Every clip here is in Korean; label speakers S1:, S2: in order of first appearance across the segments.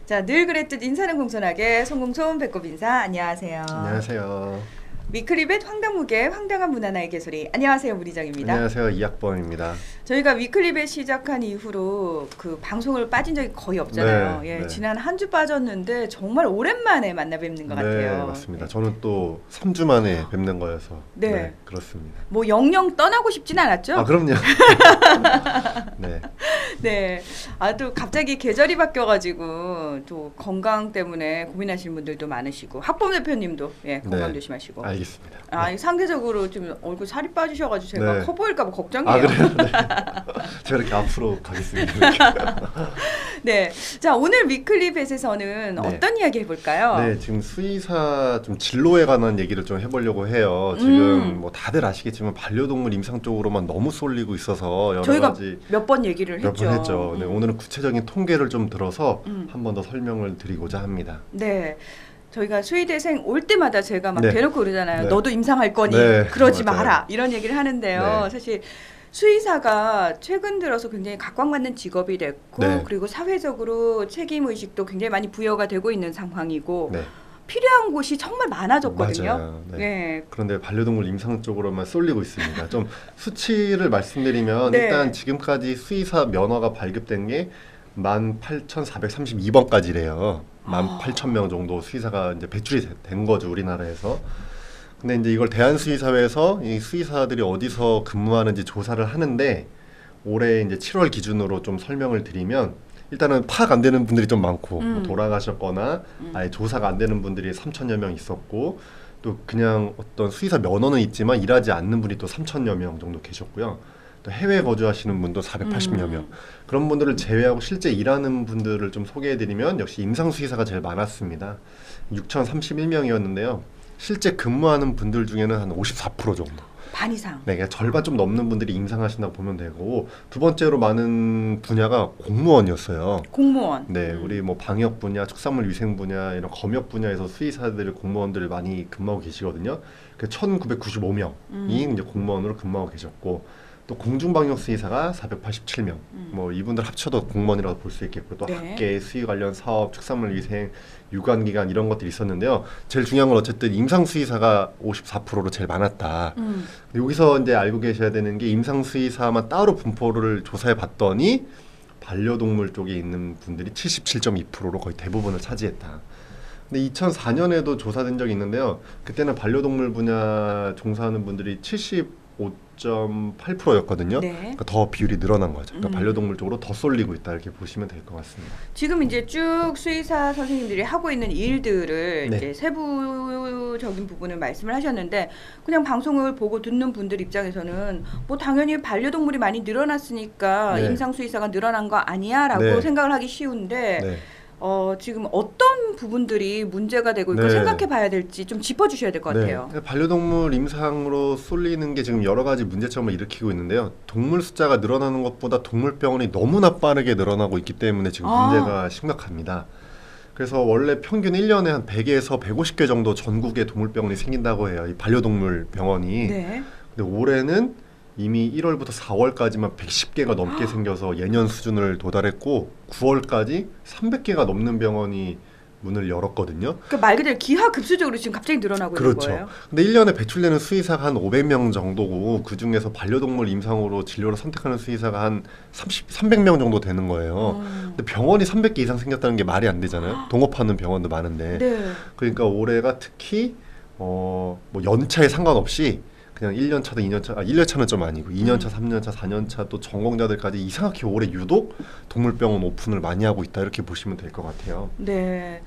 S1: 자, 늘 그랬듯 인사는 공손하게 송공손 배꼽 인사. 안녕하세요.
S2: 안녕하세요.
S1: 위클리벳 황당무계 황당한 문화나의 개소리. 안녕하세요, 무리정입니다.
S2: 안녕하세요. 이학범입니다.
S1: 저희가 위클리벳 시작한 이후로 그 방송을 빠진 적이 거의 없잖아요.
S2: 네,
S1: 예,
S2: 네.
S1: 지난 한 주 빠졌는데 정말 오랜만에 만나 뵙는 것 같아요.
S2: 네, 맞습니다. 저는 또 3주 만에 뵙는 거여서
S1: 네.
S2: 그렇습니다.
S1: 뭐 영영 떠나고 싶진 않았죠?
S2: 아, 그럼요. 네.
S1: 네. 아, 또 갑자기 계절이 바뀌어가지고 또 건강 때문에 고민하시는 분들도 많으시고 학범 대표님도 예, 건강
S2: 네.
S1: 조심하시고.
S2: 알겠습니다.
S1: 아,
S2: 네.
S1: 상대적으로 좀 얼굴 살이 빠지셔가지고 제가
S2: 네.
S1: 커 보일까봐 걱정이에요.
S2: 아, 그래요? 네. 제가 이렇게 앞으로 가겠습니다. 이렇게.
S1: 네. 자, 오늘 위클리벳에서는
S2: 네.
S1: 어떤 이야기 해볼까요?
S2: 네, 지금 수의사 좀 진로에 관한 얘기를 좀 해보려고 해요. 지금 뭐 다들 아시겠지만 반려동물 임상 쪽으로만 너무 쏠리고 있어서 여러
S1: 저희가
S2: 가지
S1: 몇 번 얘기를
S2: 몇
S1: 했죠.
S2: 번 했죠. 네, 오늘은 구체적인 통계를 좀 들어서
S1: 음.
S2: 한 번 더 설명을 드리고자 합니다.
S1: 네. 저희가 수의대생 올 때마다 제가 막
S2: 네.
S1: 대놓고 그러잖아요.
S2: 네.
S1: 너도 임상할 거니
S2: 네,
S1: 그러지
S2: 맞아요.
S1: 마라 이런 얘기를 하는데요.
S2: 네.
S1: 사실 수의사가 최근 들어서 굉장히 각광받는 직업이 됐고
S2: 네.
S1: 그리고 사회적으로 책임 의식도 굉장히 많이 부여가 되고 있는 상황이고
S2: 네,
S1: 필요한 곳이 정말 많아졌거든요.
S2: 맞아요. 네.
S1: 네.
S2: 그런데 반려동물 임상 쪽으로만 쏠리고 있습니다. 좀 수치를 말씀드리면
S1: 네.
S2: 일단 지금까지 수의사 면허가 발급된 게 18,432번까지래요. 18,000명 정도 수의사가 이제 배출이 된 거죠, 우리나라에서. 근데 이제 이걸 대한수의사회에서 이 수의사들이 어디서 근무하는지 조사를 하는데 올해 이제 7월 기준으로 좀 설명을 드리면 일단은 파악 안 되는 분들이 좀 많고 뭐 돌아가셨거나 아예 조사가 안 되는 분들이 3천여 명 있었고 또 그냥 어떤 수의사 면허는 있지만 일하지 않는 분이 또 3천여 명 정도 계셨고요. 또 해외 거주하시는 분도 480여 명. 그런 분들을 제외하고 실제 일하는 분들을 좀 소개해드리면 역시 임상수의사가 제일 많았습니다. 6,031명이었는데요. 실제 근무하는 분들 중에는 한 54% 정도.
S1: 반 이상.
S2: 네, 그러니까 절반 좀 넘는 분들이 임상하신다고 보면 되고 두 번째로 많은 분야가 공무원이었어요.
S1: 공무원.
S2: 네, 우리 뭐 방역 분야, 축산물 위생 분야 이런 검역 분야에서 수의사들, 공무원들 많이 근무하고 계시거든요. 그 1,995명이 이제 공무원으로 근무하고 계셨고 또 공중방역 수의사가 487명. 뭐 이분들 합쳐도 공무원이라고 볼 수 있겠고 또
S1: 네.
S2: 학계, 수의 관련 사업, 축산물 위생, 유관기관 이런 것들이 있었는데요. 제일 중요한 건 어쨌든 임상 수의사가 54%로 제일 많았다. 근데 여기서 이제 알고 계셔야 되는 게 임상 수의사만 따로 분포를 조사해 봤더니 반려동물 쪽에 있는 분들이 77.2%로 거의 대부분을 차지했다. 근데 2004년에도 조사된 적이 있는데요. 그때는 반려동물 분야 종사하는 분들이 75.8%였거든요.
S1: 네.
S2: 그러니까 더 비율이 늘어난 거죠. 그러니까 반려동물 쪽으로 더 쏠리고 있다 이렇게 보시면 될 것 같습니다.
S1: 지금 이제 쭉 수의사 선생님들이 하고 있는 일들을
S2: 네.
S1: 이제 세부적인 부분을 말씀을 하셨는데 그냥 방송을 보고 듣는 분들 입장에서는 뭐 당연히 반려동물이 많이 늘어났으니까
S2: 네.
S1: 임상 수의사가 늘어난 거 아니야라고
S2: 네.
S1: 생각을 하기 쉬운데
S2: 네.
S1: 지금 어떤 부분들이 문제가 되고 있고
S2: 네.
S1: 생각해 봐야 될지 좀 짚어주셔야 될 것 같아요.
S2: 네. 반려동물 임상으로 쏠리는 게 지금 여러 가지 문제점을 일으키고 있는데요. 동물 숫자가 늘어나는 것보다 동물병원이 너무나 빠르게 늘어나고 있기 때문에 지금 문제가 심각합니다. 그래서 원래 평균 1년에 한 100에서 150개 정도 전국에 동물병원이 생긴다고 해요. 이 반려동물 병원이.
S1: 네.
S2: 근데 올해는 이미 1월부터 4월까지만 110개가 넘게 생겨서 예년 수준을 도달했고 9월까지 300개가 넘는 병원이 문을 열었거든요.
S1: 그러니까 말 그대로 기하급수적으로 지금 갑자기 늘어나고 있는
S2: 그렇죠.
S1: 거예요.
S2: 근데 1년에 배출되는 수의사가 한 500명 정도고 그 중에서 반려동물 임상으로 진료를 선택하는 수의사가 한 300명 정도 되는 거예요. 근데 병원이 300개 이상 생겼다는 게 말이 안 되잖아요. 동업하는 병원도 많은데.
S1: 네.
S2: 그러니까 올해가 특히 뭐 연차에 상관없이 그냥 1년차도 2년차, 1년차는 좀 아니고 2년차, 3년차, 4년차 또 전공자들까지 이상하게 올해 유독 동물병원 오픈을 많이 하고 있다 이렇게 보시면 될 것 같아요.
S1: 네.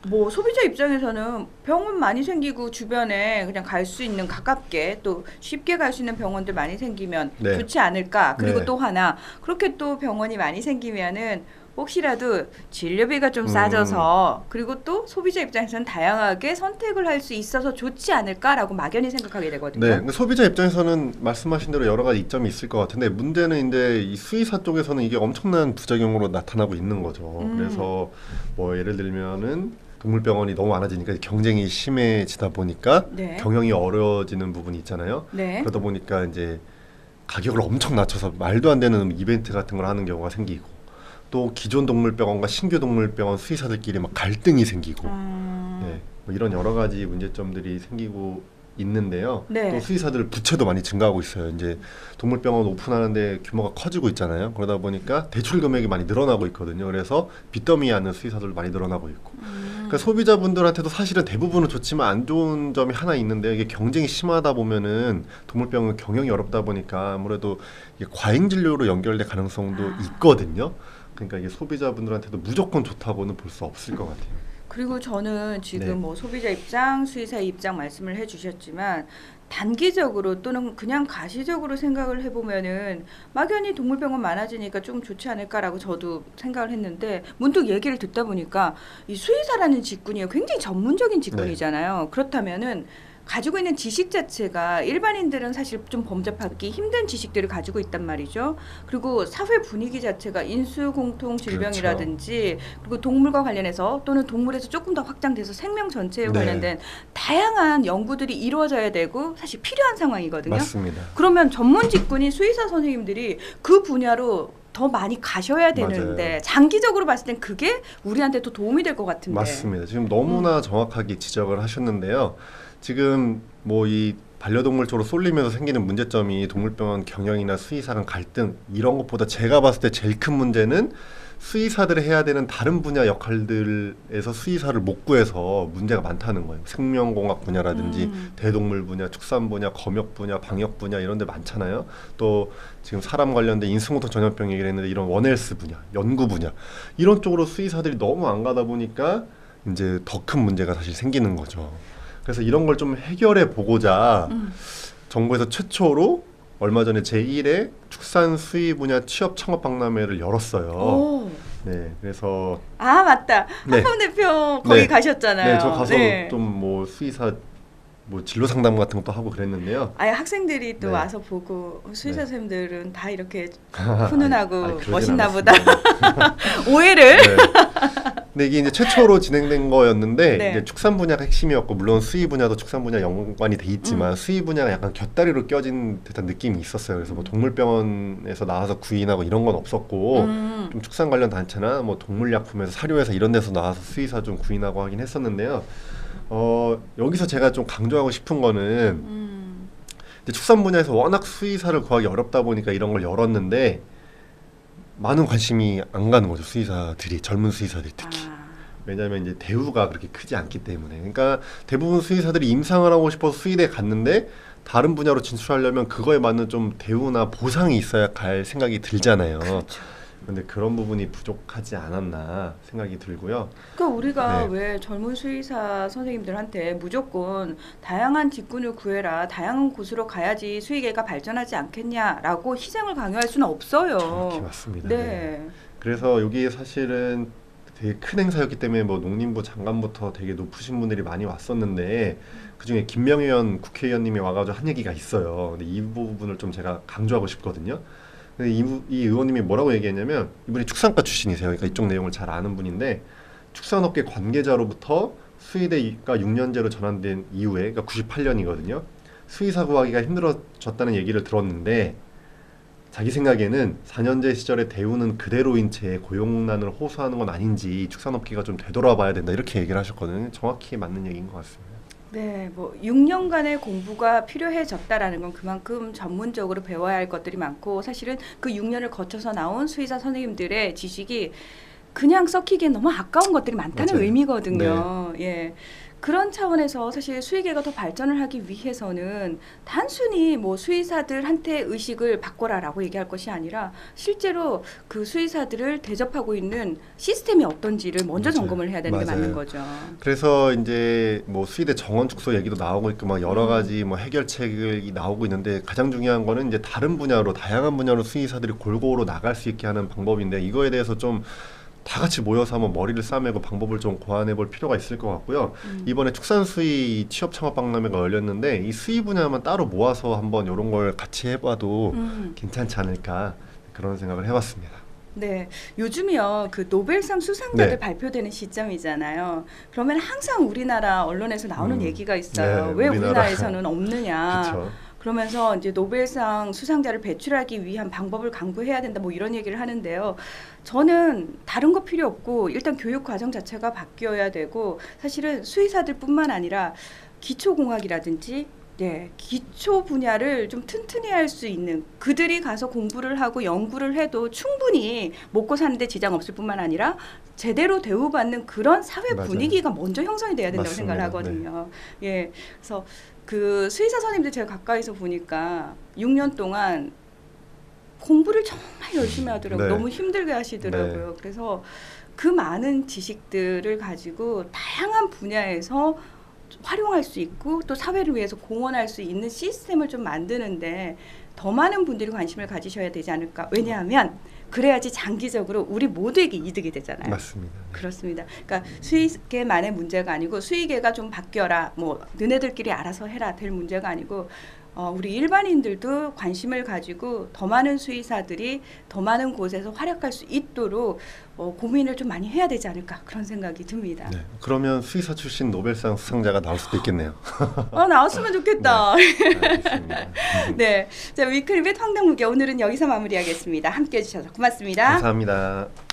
S1: 뭐 소비자 입장에서는 병원 많이 생기고 주변에 그냥 갈 수 있는 가깝게 또 쉽게 갈 수 있는 병원들 많이 생기면
S2: 네.
S1: 좋지 않을까. 그리고
S2: 네.
S1: 또 하나 그렇게 또 병원이 많이 생기면은 혹시라도 진료비가 좀 싸져서 그리고 또 소비자 입장에서는 다양하게 선택을 할 수 있어서 좋지 않을까라고 막연히 생각하게 되거든요.
S2: 네, 근데 소비자 입장에서는 말씀하신 대로 여러 가지 이점이 있을 것 같은데 문제는 이제 이 수의사 쪽에서는 이게 엄청난 부작용으로 나타나고 있는 거죠. 그래서 뭐 예를 들면은 동물병원이 너무 많아지니까 경쟁이 심해지다 보니까
S1: 네.
S2: 경영이 어려워지는 부분이 있잖아요.
S1: 네.
S2: 그러다 보니까 이제 가격을 엄청 낮춰서 말도 안 되는 이벤트 같은 걸 하는 경우가 생기고 또 기존 동물병원과 신규 동물병원 수의사들끼리 막 갈등이 생기고 네, 뭐 이런 여러 가지 문제점들이 생기고 있는데요.
S1: 네.
S2: 또 수의사들 부채도 많이 증가하고 있어요. 이제 동물병원 오픈하는데 규모가 커지고 있잖아요. 그러다 보니까 대출 금액이 많이 늘어나고 있거든요. 그래서 빚더미 하는 수의사들 많이 늘어나고 있고. 그러니까 소비자분들한테도 사실은 대부분은 좋지만 안 좋은 점이 하나 있는데 이게 경쟁이 심하다 보면은 동물병원 경영이 어렵다 보니까 아무래도 이게 과잉 진료로 연결될 가능성도 있거든요. 그러니까 이게 소비자분들한테도 무조건 좋다고는 볼 수 없을 것 같아요.
S1: 그리고 저는 지금
S2: 네.
S1: 뭐 소비자 입장, 수의사 입장 말씀을 해주셨지만 단기적으로 또는 그냥 가시적으로 생각을 해보면은 막연히 동물병원 많아지니까 좀 좋지 않을까라고 저도 생각을 했는데 문득 얘기를 듣다 보니까 이 수의사라는 직군이 굉장히 전문적인 직군이잖아요. 그렇다면은 가지고 있는 지식 자체가 일반인들은 사실 좀 범접하기 힘든 지식들을 가지고 있단 말이죠. 그리고 사회 분위기 자체가 인수공통 질병이라든지 그리고 동물과 관련해서 또는 동물에서 조금 더 확장돼서 생명 전체에
S2: 네.
S1: 관련된 다양한 연구들이 이루어져야 되고 사실 필요한 상황이거든요.
S2: 맞습니다.
S1: 그러면 전문 직군인 수의사 선생님들이 그 분야로 더 많이 가셔야 되는데
S2: 맞아요.
S1: 장기적으로 봤을 땐 그게 우리한테 더 도움이 될 것 같은데.
S2: 맞습니다. 지금 너무나 정확하게 지적을 하셨는데요. 지금 뭐 이 반려동물 쪽으로 쏠리면서 생기는 문제점이 동물병원 경영이나 수의사 간 갈등 이런 것보다 제가 봤을 때 제일 큰 문제는 수의사들이 해야 되는 다른 분야 역할들에서 수의사를 못 구해서 문제가 많다는 거예요. 생명공학 분야라든지 대동물 분야, 축산 분야, 검역 분야, 방역 분야 이런 데 많잖아요. 또 지금 사람 관련된 인수공통 전염병 얘기를 했는데 이런 원헬스 분야, 연구 분야 이런 쪽으로 수의사들이 너무 안 가다 보니까 이제 더 큰 문제가 사실 생기는 거죠. 그래서 이런 걸 좀 해결해 보고자 정부에서 최초로 얼마 전에 제1회 축산 수의 분야 취업 창업 박람회를 열었어요.
S1: 오.
S2: 네, 그래서
S1: 아 맞다.
S2: 네.
S1: 한참 대표 거기
S2: 네.
S1: 가셨잖아요.
S2: 네, 저 가서
S1: 네.
S2: 좀 뭐 수의사 뭐 진로 상담 같은 것도 하고 그랬는데요.
S1: 아예 학생들이 또
S2: 네.
S1: 와서 보고 수의사
S2: 네.
S1: 선생님들은 다 이렇게 훈훈하고
S2: 아니, 그러진
S1: 멋있나 보다.
S2: 않았습니다.
S1: 오해를.
S2: 네. 근데 이게 이제 최초로 진행된 거였는데
S1: 네.
S2: 이제 축산 분야가 핵심이었고 물론 수의 분야도 축산 분야 연관이 돼 있지만 수의 분야가 약간 곁다리로 껴진 듯한 느낌이 있었어요. 그래서 뭐 동물병원에서 나와서 구인하고 이런 건 없었고 좀 축산 관련 단체나 뭐 동물약품에서 사료회사 이런 데서 나와서 수의사 좀 구인하고 하긴 했었는데요. 여기서 제가 좀 강조하고 싶은 거는 이제 축산 분야에서 워낙 수의사를 구하기 어렵다 보니까 이런 걸 열었는데 많은 관심이 안 가는 거죠. 수의사들이 젊은 수의사들이 특히. 왜냐하면 이제 대우가 그렇게 크지 않기 때문에. 그러니까 대부분 수의사들이 임상을 하고 싶어서 수의대에 갔는데 다른 분야로 진출하려면 그거에 맞는 좀 대우나 보상이 있어야 갈 생각이 들잖아요.
S1: 그렇죠.
S2: 근데 그런 부분이 부족하지 않았나 생각이 들고요.
S1: 그러니까 우리가
S2: 네.
S1: 왜 젊은 수의사 선생님들한테 무조건 다양한 직군을 구해라, 다양한 곳으로 가야지 수의계가 발전하지 않겠냐라고 희생을 강요할 수는 없어요.
S2: 정확히 맞습니다.
S1: 네.
S2: 그래서 여기 사실은 되게 큰 행사였기 때문에 뭐 농림부 장관부터 되게 높으신 분들이 많이 왔었는데 그중에 김명희 의원 국회의원님이 와가지고 한 얘기가 있어요. 근데 이 부분을 좀 제가 강조하고 싶거든요. 근데 이 의원님이 뭐라고 얘기했냐면 이분이 축산과 출신이세요. 그러니까 이쪽 내용을 잘 아는 분인데 축산업계 관계자로부터 수의대가 6년제로 전환된 이후에 그러니까 98년이거든요. 수의사 구하기가 힘들어졌다는 얘기를 들었는데 자기 생각에는 4년제 시절의 대우는 그대로인 채 고용난을 호소하는 건 아닌지 축산업계가 좀 되돌아봐야 된다 이렇게 얘기를 하셨거든요. 정확히 맞는 얘기인 것 같습니다.
S1: 네, 뭐 6년간의 공부가 필요해졌다라는 건 그만큼 전문적으로 배워야 할 것들이 많고 사실은 그 6년을 거쳐서 나온 수의사 선생님들의 지식이 그냥 썩히기엔 너무 아까운 것들이 많다는
S2: 맞아요.
S1: 의미거든요. 예. 그런 차원에서 사실 수의계가 더 발전을 하기 위해서는 단순히 뭐 수의사들한테 의식을 바꿔라라고 얘기할 것이 아니라 실제로 그 수의사들을 대접하고 있는 시스템이 어떤지를 먼저
S2: 맞아요.
S1: 점검을 해야 되는 게
S2: 맞아요.
S1: 맞는 거죠.
S2: 그래서 이제 뭐 수의대 정원 축소 얘기도 나오고 있고 막 여러 가지 뭐 해결책이 나오고 있는데 가장 중요한 거는 이제 다른 분야로 다양한 분야로 수의사들이 골고루 나갈 수 있게 하는 방법인데 이거에 대해서 좀 다 같이 모여서 한번 머리를 싸매고 방법을 좀 고안해 볼 필요가 있을 것 같고요. 이번에 축산수의 취업 창업 박람회가 열렸는데 이 수의 분야만 따로 모아서 한번 이런 걸 같이 해봐도 괜찮지 않을까 그런 생각을 해봤습니다.
S1: 네, 요즘이요 그 노벨상 수상자들
S2: 네.
S1: 발표되는 시점이잖아요. 그러면 항상 우리나라 언론에서 나오는 얘기가 있어요.
S2: 네,
S1: 왜
S2: 우리나라.
S1: 우리나라에서는 없느냐?
S2: 그렇죠.
S1: 그러면서 이제 노벨상 수상자를 배출하기 위한 방법을 강구해야 된다 뭐 이런 얘기를 하는데요. 저는 다른 거 필요 없고 일단 교육 과정 자체가 바뀌어야 되고 사실은 수의사들뿐만 아니라 기초공학이라든지 기초 분야를 좀 튼튼히 할 수 있는 그들이 가서 공부를 하고 연구를 해도 충분히 먹고 사는데 지장 없을 뿐만 아니라 제대로 대우받는 그런 사회
S2: 맞아요.
S1: 분위기가 먼저 형성이 돼야 된다고
S2: 맞습니다.
S1: 생각을 하거든요. 예, 그래서 그 수의사 선생님들 제가 가까이서 보니까 6년 동안 공부를 정말 열심히 하더라고요.
S2: 네.
S1: 너무 힘들게 하시더라고요. 그래서 그 많은 지식들을 가지고 다양한 분야에서 활용할 수 있고 또 사회를 위해서 공헌할 수 있는 시스템을 좀 만드는데 더 많은 분들이 관심을 가지셔야 되지 않을까. 왜냐하면 그래야지 장기적으로 우리 모두에게 이득이 되잖아요.
S2: 맞습니다.
S1: 그렇습니다. 그러니까 수의계만의 문제가 아니고 수의계가 좀 바뀌어라, 뭐 너네들끼리 알아서 해라 될 문제가 아니고 우리 일반인들도 관심을 가지고 더 많은 수의사들이 더 많은 곳에서 활약할 수 있도록 고민을 좀 많이 해야 되지 않을까 그런 생각이 듭니다.
S2: 네. 그러면 수의사 출신 노벨상 수상자가 나올 수도 있겠네요.
S1: 나왔으면 좋겠다.
S2: 알겠습니다.
S1: 네, 자 위클립의 황당무계 오늘은 여기서 마무리하겠습니다. 함께해 주셔서 고맙습니다.
S2: 감사합니다.